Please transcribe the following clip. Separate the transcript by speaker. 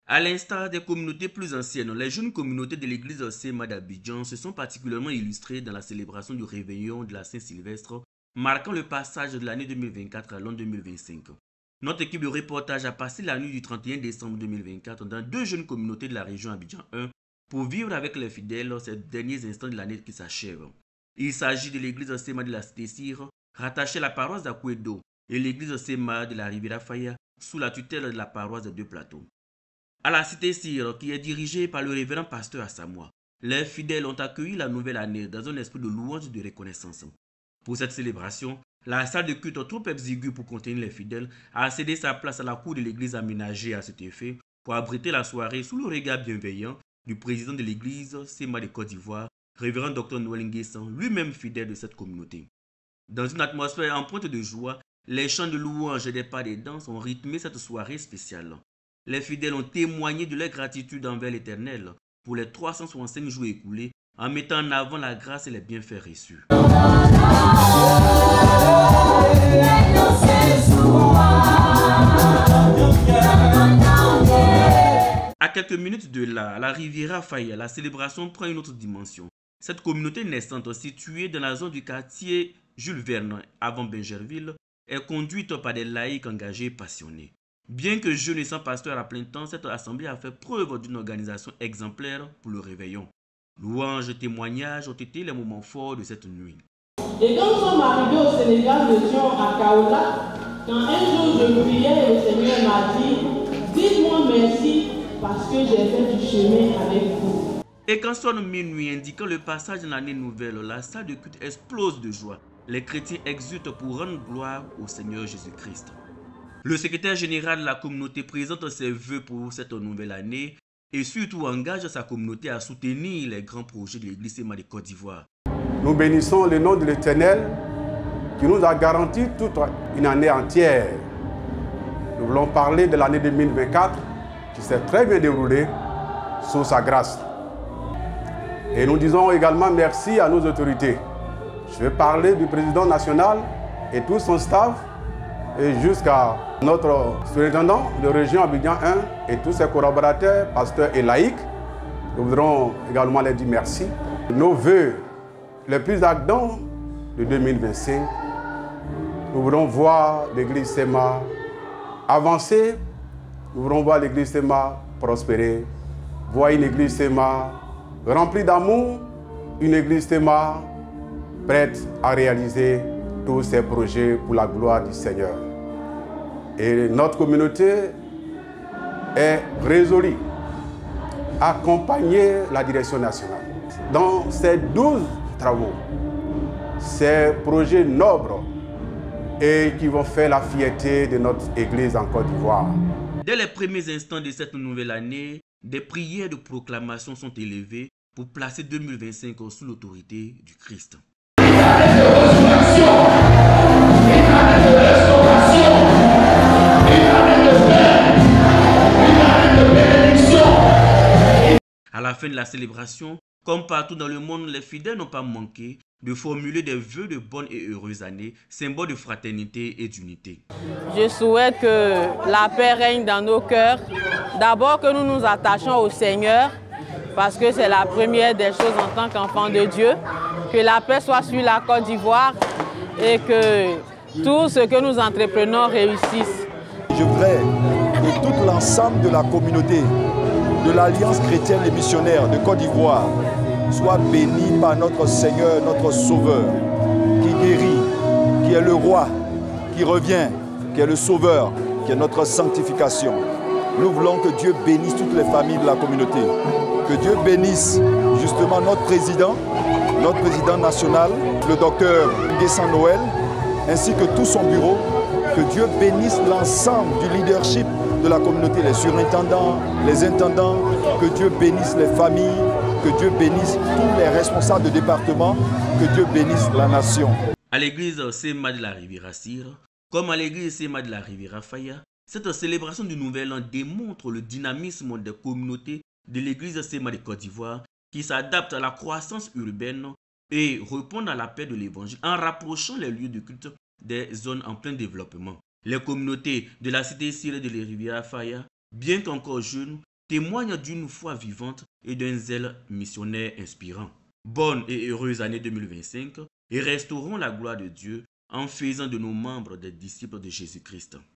Speaker 1: À l'instar des communautés plus anciennes, les jeunes communautés de l'église Sema d'Abidjan se sont particulièrement illustrées dans la célébration du réveillon de la Saint-Sylvestre, marquant le passage de l'année 2024 à l'an 2025. Notre équipe de reportage a passé la nuit du 31 décembre 2024 dans deux jeunes communautés de la région Abidjan 1 pour vivre avec les fidèles ces derniers instants de l'année qui s'achève. Il s'agit de l'église Sema de la Cité-Cire, rattachée à la paroisse d'Akwedo, et l'église Sema de la Riviera Faya, sous la tutelle de la paroisse des Deux Plateaux. À la Cité-Cire, qui est dirigée par le révérend pasteur Assamoah, les fidèles ont accueilli la nouvelle année dans un esprit de louange et de reconnaissance. Pour cette célébration, la salle de culte trop exiguë pour contenir les fidèles a cédé sa place à la cour de l'église aménagée à cet effet pour abriter la soirée sous le regard bienveillant du président de l'église Sema de Côte d'Ivoire, révérend Dr Noël Nguessan, lui-même fidèle de cette communauté. Dans une atmosphère empreinte de joie, les chants de louange et des pas des danses ont rythmé cette soirée spéciale. Les fidèles ont témoigné de leur gratitude envers l'Éternel pour les 365 jours écoulés en mettant en avant la grâce et les bienfaits reçus. À quelques minutes de là, à la Riviera Faya, la célébration prend une autre dimension. Cette communauté naissante située dans la zone du quartier Jules Verne avant Bingerville est conduite par des laïcs engagés et passionnés. Bien que jeune et sans pasteur à plein temps, cette assemblée a fait preuve d'une organisation exemplaire pour le réveillon. Louanges et témoignages ont été les moments forts de cette nuit.
Speaker 2: Et quand nous sommes arrivés au Sénégal, nous étions à Kaola, quand un jour je priais et le Seigneur m'a dit, dites-moi merci parce que j'ai fait du chemin avec vous.
Speaker 1: Et quand sonne minuit indiquant le passage de l'année nouvelle, la salle de culte explose de joie. Les chrétiens exultent pour rendre gloire au Seigneur Jésus-Christ. Le secrétaire général de la communauté présente ses vœux pour cette nouvelle année et surtout engage sa communauté à soutenir les grands projets de l'église Sema de Côte d'Ivoire.
Speaker 3: Nous bénissons le nom de l'Éternel qui nous a garanti toute une année entière. Nous voulons parler de l'année 2024 qui s'est très bien déroulée sous sa grâce. Et nous disons également merci à nos autorités. Je vais parler du président national et tout son staff et jusqu'à notre surintendant de région Abidjan 1 et tous ses collaborateurs, pasteurs et laïcs. Nous voudrons également les dire merci. Nos vœux les plus ardents de 2025, nous voulons voir l'église Sema avancer, nous voulons voir l'église Sema prospérer, voir une église Sema remplie d'amour, une église Sema prête à réaliser tous ses projets pour la gloire du Seigneur. Et notre communauté est résolue à accompagner la direction nationale dans ces 12 travaux, ces projets nobles et qui vont faire la fierté de notre Église en Côte d'Ivoire.
Speaker 1: Dès les premiers instants de cette nouvelle année, des prières de proclamation sont élevées pour placer 2025 sous l'autorité du Christ. À la fin de la célébration, comme partout dans le monde, les fidèles n'ont pas manqué de formuler des vœux de bonne et heureuse année, symbole de fraternité et d'unité.
Speaker 2: Je souhaite que la paix règne dans nos cœurs. D'abord que nous nous attachons au Seigneur, parce que c'est la première des choses en tant qu'enfant de Dieu. Que la paix soit sur la Côte d'Ivoire et que tout ce que nous entreprenons réussisse.
Speaker 4: Je voudrais que tout l'ensemble de la communauté de l'Alliance chrétienne et missionnaire de Côte d'Ivoire soit béni par notre Seigneur, notre Sauveur, qui guérit, qui est le roi, qui revient, qui est le Sauveur, qui est notre sanctification. Nous voulons que Dieu bénisse toutes les familles de la communauté, que Dieu bénisse justement notre président national, le docteur Nguessan Noël, ainsi que tout son bureau, que Dieu bénisse l'ensemble du leadership de la communauté, les surintendants, les intendants, que Dieu bénisse les familles, que Dieu bénisse tous les responsables de département, que Dieu bénisse la nation.
Speaker 1: À l'église Sema de la Riviera Cire, comme à l'église Sema de la Riviera Faya, cette célébration du Nouvel An démontre le dynamisme des communautés de l'église Sema de Côte d'Ivoire qui s'adapte à la croissance urbaine et répond à l'appel de l'évangile en rapprochant les lieux de culte des zones en plein développement. Les communautés de la Cité-Cire de la Riviera Faya, bien qu'encore jeunes, témoignent d'une foi vivante et d'un zèle missionnaire inspirant. Bonne et heureuse année 2025 et restaurons la gloire de Dieu en faisant de nos membres des disciples de Jésus-Christ.